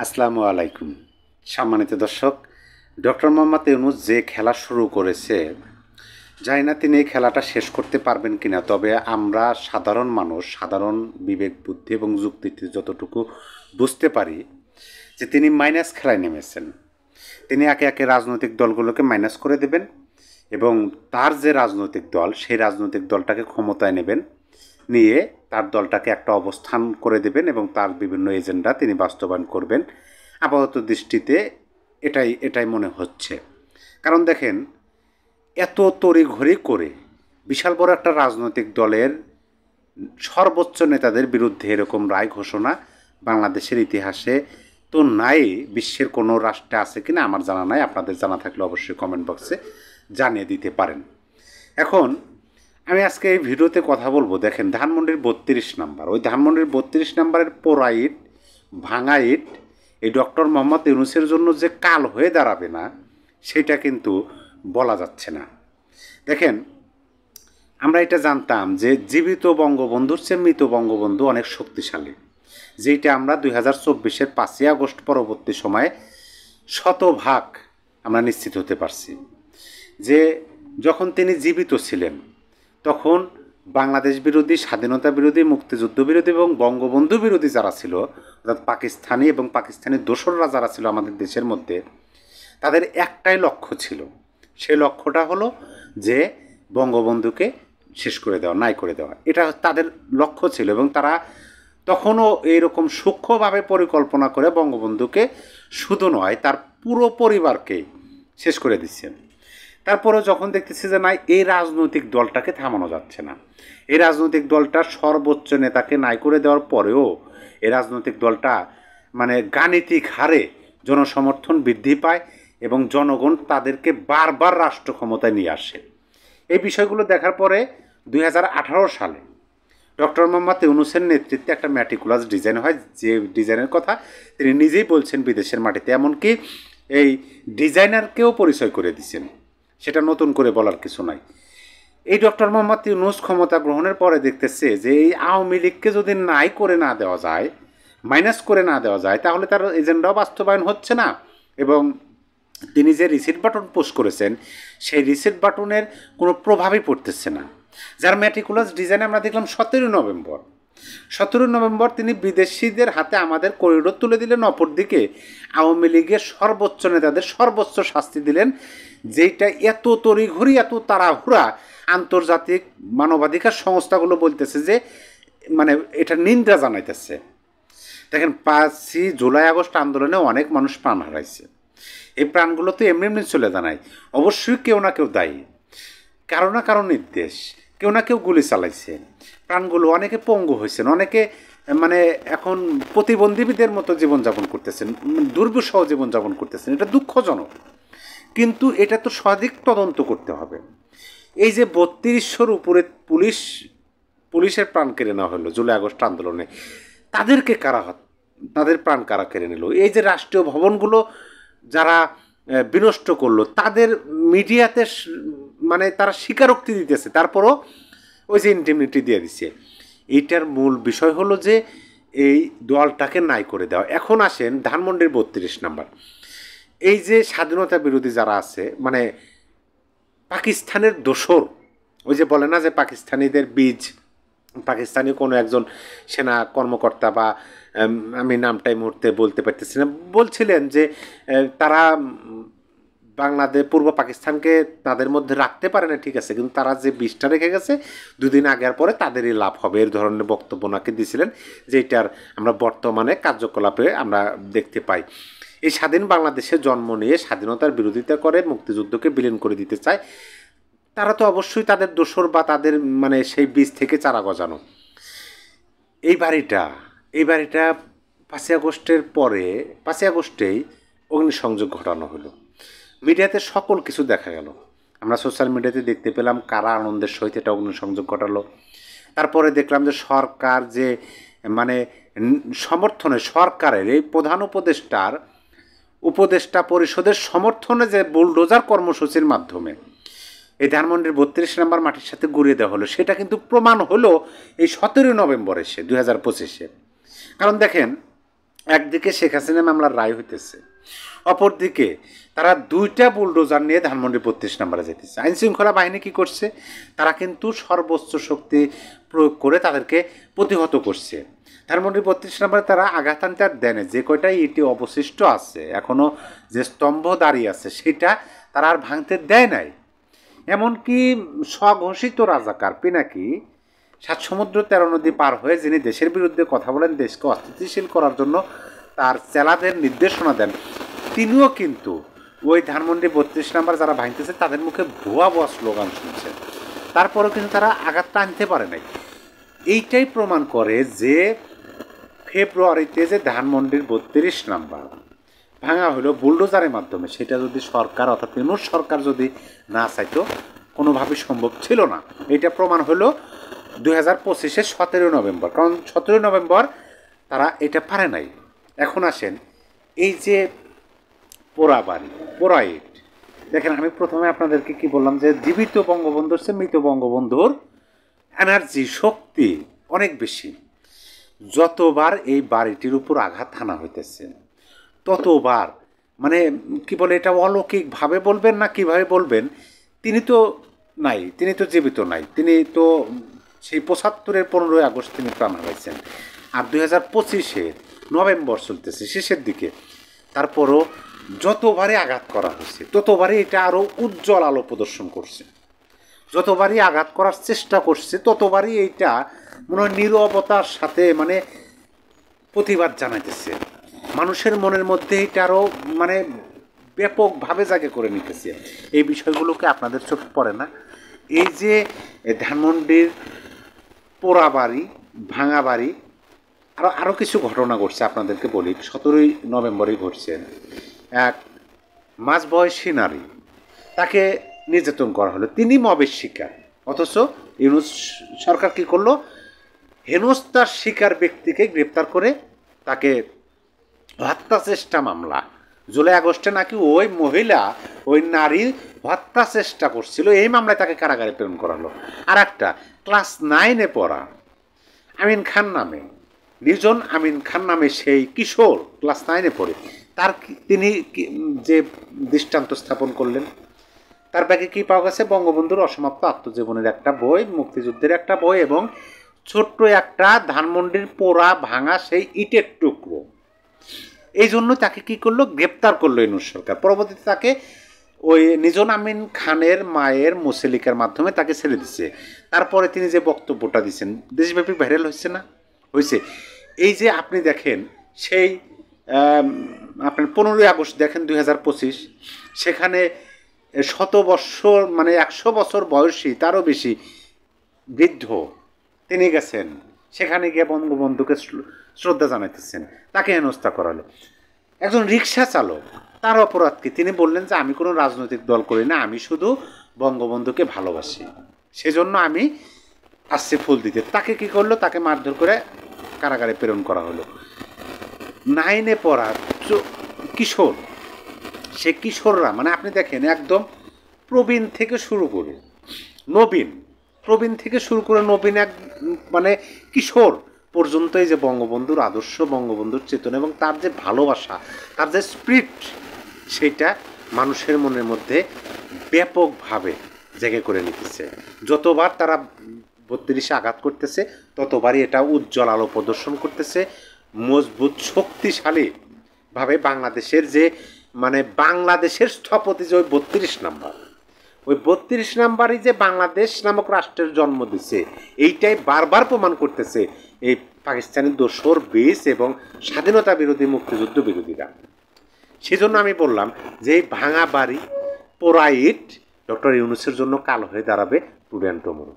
আসসালামু আলাইকুম। সম্মানিত দর্শক, ডক্টর মোহাম্মদ ইউনূস যে খেলা শুরু করেছে, জানি না তিনি এই খেলাটা শেষ করতে পারবেন কিনা। তবে আমরা সাধারণ মানুষ, সাধারণ বিবেক বুদ্ধি এবং যুক্তিতে যতটুকু বুঝতে পারি যে তিনি মাইনাস খেলায় নেমেছেন। তিনি একে একে রাজনৈতিক দলগুলোকে মাইনাস করে দেবেন এবং তার যে রাজনৈতিক দল, সেই রাজনৈতিক দলটাকে ক্ষমতায় নেবেন, নিয়ে তার দলটাকে একটা অবস্থান করে দেবেন এবং তার বিভিন্ন এজেন্ডা তিনি বাস্তবায়ন করবেন। আপাতত দৃষ্টিতে এটাই মনে হচ্ছে। কারণ দেখেন, এত তড়িঘড়ি করে বিশাল বড় একটা রাজনৈতিক দলের সর্বোচ্চ নেতাদের বিরুদ্ধে এরকম রায় ঘোষণা বাংলাদেশের ইতিহাসে তো নাই। বিশ্বের কোনো রাষ্ট্রে আছে কিনা আমার জানা নাই। আপনাদের জানা থাকলে অবশ্যই কমেন্ট বক্সে জানিয়ে দিতে পারেন। এখন আমি আজকে এই ভিডিওতে কথা বলবো, দেখেন ধানমন্ডির 32 নাম্বার, ওই ধানমন্ডির 32 নাম্বারের পোড়া ইট, ভাঙা ইট এই ডক্টর মোহাম্মদ ইউনূসের জন্য যে কাল হয়ে দাঁড়াবে না, সেটা কিন্তু বলা যাচ্ছে না। দেখেন, আমরা এটা জানতাম যে জীবিত বঙ্গবন্ধুর চেয়ে মৃত বঙ্গবন্ধু অনেক শক্তিশালী, যেটা আমরা 2024-এর 5ই আগস্ট পরবর্তী সময়ে শতভাগ আমরা নিশ্চিত হতে পারছি যে যখন তিনি জীবিত ছিলেন তখন বাংলাদেশ বিরোধী, স্বাধীনতা বিরোধী, মুক্তিযুদ্ধ বিরোধী এবং বঙ্গবন্ধু বিরোধী যারা ছিল, অর্থাৎ পাকিস্তানি এবং পাকিস্তানি দোসররা যারা ছিল আমাদের দেশের মধ্যে, তাদের একটাই লক্ষ্য ছিল। সেই লক্ষ্যটা হলো যে বঙ্গবন্ধুকে শেষ করে দেওয়া, নাই করে দেওয়া। এটা তাদের লক্ষ্য ছিল এবং তারা তখনও এইরকম সূক্ষ্মভাবে পরিকল্পনা করে বঙ্গবন্ধুকে শুধু নয়, তার পুরো পরিবারকে শেষ করে দিচ্ছেন। তারপরেও যখন দেখতেছি যে না, এই রাজনৈতিক দলটাকে থামানো যাচ্ছে না, এই রাজনৈতিক দলটার সর্বোচ্চ নেতাকে নাই করে দেওয়ার পরেও এই রাজনৈতিক দলটা মানে গাণিতিক হারে জনসমর্থন বৃদ্ধি পায় এবং জনগণ তাদেরকে বারবার রাষ্ট্র ক্ষমতায় নিয়ে আসে। এই বিষয়গুলো দেখার পরে 2018 সালে ডক্টর মোহাম্মদ ইউনূসের নেতৃত্বে একটা ম্যাটিকুলাস ডিজাইন হয়, যে ডিজাইনের কথা তিনি নিজেই বলছেন বিদেশের মাটিতে, এমনকি এই ডিজাইনারকেও পরিচয় করে দিচ্ছেন। সেটা নতুন করে বলার কিছু নাই। এই ডক্টর মোহাম্মদ ইউনূস ক্ষমতা গ্রহণের পরে দেখতেছে যে এই আওয়ামী লীগকে যদি নাই করে না দেওয়া যায়, মাইনাস করে না দেওয়া যায়, তাহলে তার এজেন্ডাও বাস্তবায়ন হচ্ছে না এবং তিনি যে রিসিট বাটন পুশ করেছেন সেই রিসিট বাটনের কোনো প্রভাবই পড়তেছে না। যার ম্যাটিকুলাস ডিজাইন আমরা দেখলাম 17 নভেম্বর তিনি বিদেশিদের হাতে আমাদের করিডোর তুলে দিলেন, অপরদিকে আওয়ামী লীগের সর্বোচ্চ নেতাদের সর্বোচ্চ শাস্তি দিলেন, যেটা এত তড়িঘড়ি, এত তাড়াহুড়া আন্তর্জাতিক মানবাধিকার সংস্থাগুলো বলতেছে যে মানে এটা নিন্দা জানাইতেছে। দেখেন, 5ই জুলাই আগস্ট আন্দোলনে অনেক মানুষ প্রাণ হারাইছে। এই প্রাণগুলো তো এমনি এমনি চলে জানায়, অবশ্যই কেউ না কেউ দায়ী, কারো না কারো নির্দেশ, কেউ না কেউ গুলি চালাইছে, প্রাণগুলো অনেকে পঙ্গু হয়েছেন, অনেকে মানে এখন প্রতিবন্ধীদের মতো জীবনযাপন করতেছেন, দুর্বিষহ জীবনযাপন করতেছেন। এটা দুঃখজনক, কিন্তু এটা তো সঠিক তদন্ত করতে হবে। এই যে 3200-র উপরে পুলিশের প্রাণ কেড়ে নেওয়া হলো জুলাই আগস্ট আন্দোলনে, তাদেরকে তাদের প্রাণ কারা কেড়ে নিল? এই যে রাষ্ট্রীয় ভবনগুলো যারা বিনষ্ট করলো, তাদের মিডিয়াতে মানে তারা স্বীকারোক্তি দিতেছে, তারপরও ওই যে ইন্টিমিনিটি দিয়ে দিচ্ছে। এইটার মূল বিষয় হলো যে এই দলটাকে নাই করে দেওয়া। এখন আসেন ধানমন্ডির 32 নাম্বার, এই যে স্বাধীনতা বিরোধী যারা আছে, মানে পাকিস্তানের দোসর, ওই যে বলে না যে পাকিস্তানিদের বীজ, পাকিস্তানি কোনো একজন সেনা কর্মকর্তা বা আমি নামটাই মুহূর্তে বলতে পারতেছি না, বলছিলেন যে তারা বাংলাদেশ পূর্ব পাকিস্তানকে তাদের মধ্যে রাখতে পারে না, ঠিক আছে, কিন্তু তারা যে বীজটা রেখে গেছে দুদিন আগের পরে তাদেরই লাভ হবে, এর ধরনের বক্তব্য নাকি দিয়েছিলেন, যেটার আমরা বর্তমানে কার্যকলাপে আমরা দেখতে পাই। এই স্বাধীন বাংলাদেশে জন্ম নিয়ে স্বাধীনতার বিরোধিতা করে মুক্তিযুদ্ধকে বিলীন করে দিতে চায়, তারা তো অবশ্যই তাদের দোসর বা তাদের মানে সেই বীজ থেকে চারা গজানো। এই বাড়িটা 5ই আগস্টের পরে 5ই আগস্টেই অগ্নিসংযোগ ঘটানো হলো। মিডিয়াতে সকল কিছু দেখা গেল, আমরা সোশ্যাল মিডিয়াতে দেখতে পেলাম কারা আনন্দের সহিত এটা অগ্নিসংযোগ ঘটালো। তারপরে দেখলাম যে সরকার যে মানে সমর্থনে, সরকারের এই প্রধান উপদেষ্টা পরিষদের সমর্থনে যে বুলডোজার কর্মসূচির মাধ্যমে এই ধানমন্ডির 32 নাম্বার মাটির সাথে গুঁড়িয়ে দেওয়া হলো, সেটা কিন্তু প্রমাণ হলো এই 17 নভেম্বর এসে 2025-এ। কারণ দেখেন, একদিকে শেখ হাসিনা মামলার রায় হইতেছে, অপরদিকে তারা 2টা বুলডোজার নিয়ে ধানমন্ডি 32 নম্বরে যেতেছে। আইন শৃঙ্খলা বাহিনী কী করছে, তারা কিন্তু সর্বোচ্চ শক্তি প্রয়োগ করে তাদেরকে প্রতিহত করছে। ধানমন্ডি 32 নম্বরে তারা আঘাত আনতে আর দেনে, যে কয়টা ইটি অবশিষ্ট আছে এখনও যে স্তম্ভ দাঁড়িয়ে আছে সেটা তারা আর ভাঙতে দেয় নাই। এমনকি স্বঘোষিত রাজাকার পিনাকি 7 সমুদ্র 13 নদী পার হয়ে যিনি দেশের বিরুদ্ধে কথা বলেন, দেশকে অস্থিতিশীল করার জন্য তার চেলাদের নির্দেশনা দেন, তিনিও কিন্তু ওই ধানমন্ডি 32 নম্বর যারা ভাঙতেছে তাদের মুখে ভুয়া ভুয়া স্লোগান শুনছেন, তারপরেও কিন্তু তারা আঘাতটা আনতে পারে নাই। এইটাই প্রমাণ করে যে ফেব্রুয়ারিতে যে ধানমন্ডির 32 নম্বর ভাঙা হলো বুলডোজারের মাধ্যমে, সেটা যদি সরকার অর্থাৎ ইউনূস সরকার যদি না চাইতো কোনোভাবেই সম্ভব ছিল না। এটা প্রমাণ হলো 2025-এর 17 নভেম্বর, কারণ 17 নভেম্বর তারা এটা পারে নাই। এখন আসেন এই যে পোড়া ইট, দেখেন আমি প্রথমে আপনাদেরকে কি বললাম যে জীবিত বঙ্গবন্ধুর চেয়ে মৃত বঙ্গবন্ধুর এনার্জি শক্তি অনেক বেশি। যতবার এই বাড়িটির উপর আঘাত হানা হইতেছে ততবার মানে কি বলে, এটা অলৌকিকভাবে বলবেন না কিভাবে বলবেন, তিনি তো নাই, তিনি তো জীবিত নাই, তিনি তো সেই 75-এর 15ই আগস্ট তিনি প্রাণ হারাইছেন, আর 2025-এর নভেম্বর চলতেছে শেষের দিকে। তারপরও যতবারই আঘাত করা হয়েছে ততবারই এটা আরও উজ্জ্বল আলো প্রদর্শন করছে, যতবারই আঘাত করার চেষ্টা করছে ততবারই এইটা মনে হয় নীরবতার সাথে মানে প্রতিবাদ জানাইতেছে, মানুষের মনের মধ্যে এটা আরও মানে ব্যাপকভাবে জায়গা করে নিতেছে। এই বিষয়গুলোকে আপনাদের চোখে পড়ে না? এই যে ধানমন্ডির পোড়া বাড়ি, ভাঙা বাড়ি, আরও কিছু ঘটনা ঘটছে আপনাদেরকে বলি। 17 নভেম্বরই ঘটছে, এক মাঝবয়সী নারী, তাকে নির্যাতন করা হলো, তিনি মবের শিকার, অথচ ইউনূস সরকার কী করলো, হেনস্থার শিকার ব্যক্তিকে গ্রেপ্তার করে তাকে হত্যা চেষ্টা মামলা, জুলাই আগস্টে নাকি ওই মহিলা ওই নারী হত্যা চেষ্টা করছিল, এই মামলায় তাকে কারাগারে প্রেরণ করা হলো। আর একটা ক্লাস 9-এ পড়া আমিন খান নামে, নির্জন আমিন খান নামে সেই কিশোর ক্লাস 9-এ পড়ে, তিনি যে দৃষ্টান্ত স্থাপন করলেন, তার ব্যাগে কী পাওয়া গেছে, বঙ্গবন্ধুর অসমাপ্ত আত্মজীবনের একটা বই, মুক্তিযুদ্ধের একটা বই এবং ছোট্ট একটা ধানমন্ডির পোড়া ভাঙা সেই ইটের টুকরো। এই জন্য তাকে কি করলো, গ্রেপ্তার করলো ইউনূস সরকার। পরবর্তীতে তাকে ওই নিজন আমিন খানের মায়ের মুসেলিকার মাধ্যমে তাকে ছেড়ে দিচ্ছে। তারপরে তিনি যে বক্তব্যটা দিচ্ছেন দেশব্যাপী ভাইরাল হচ্ছে না, হয়েছে। এই যে আপনি দেখেন সেই আপনার 15ই আগস্ট দেখেন 2025, সেখানে 100 বৎসর মানে 100 বছর বয়সী তারও বেশি বৃদ্ধ তিনি গেছেন, সেখানে গিয়ে বঙ্গবন্ধুকে শ্রদ্ধা জানাইতেছেন, তাকে হেনস্থা করালো। একজন রিক্সা চালক, তার অপরাধ কি, তিনি বললেন যে আমি কোনো রাজনৈতিক দল করি না, আমি শুধু বঙ্গবন্ধুকে ভালোবাসি, সেজন্য আমি আসছি ফুল দিতে। তাকে কি করলো, তাকে মারধর করে কারাগারে প্রেরণ করা হলো। 9-এ পড়া কিশোর, সে কিশোররা মানে আপনি দেখেন একদম প্রবীণ থেকে শুরু করে নবীন, প্রবীণ থেকে শুরু করে নবীন, এক মানে কিশোর পর্যন্ত এই যে বঙ্গবন্ধুর আদর্শ, বঙ্গবন্ধুর চেতনা এবং তার যে ভালোবাসা, তার যে স্পিরিট, সেটা মানুষের মনের মধ্যে ব্যাপকভাবে জেগে করে নিতেছে। যতবার তারা 32-এ আঘাত করতেছে ততবারই এটা উজ্জ্বল আলো প্রদর্শন করতেছে, মজবুত শক্তিশালীভাবে বাংলাদেশের যে মানে বাংলাদেশের স্থপতি যে ওই 32 নাম্বার, ওই 32 নাম্বারই যে বাংলাদেশ নামক রাষ্ট্রের জন্ম দিছে, এইটাই বারবার প্রমাণ করতেছে এই পাকিস্তানি দোসর বিষ এবং স্বাধীনতা বিরোধী মুক্তিযুদ্ধ বিরোধীরা। সেজন্য আমি বললাম যে এই ভাঙা বাড়ি পোড়া ইট ডক্টর ইউনূসের জন্য কাল হয়ে দাঁড়াবে টুডে অ্যান্ড টুমরো।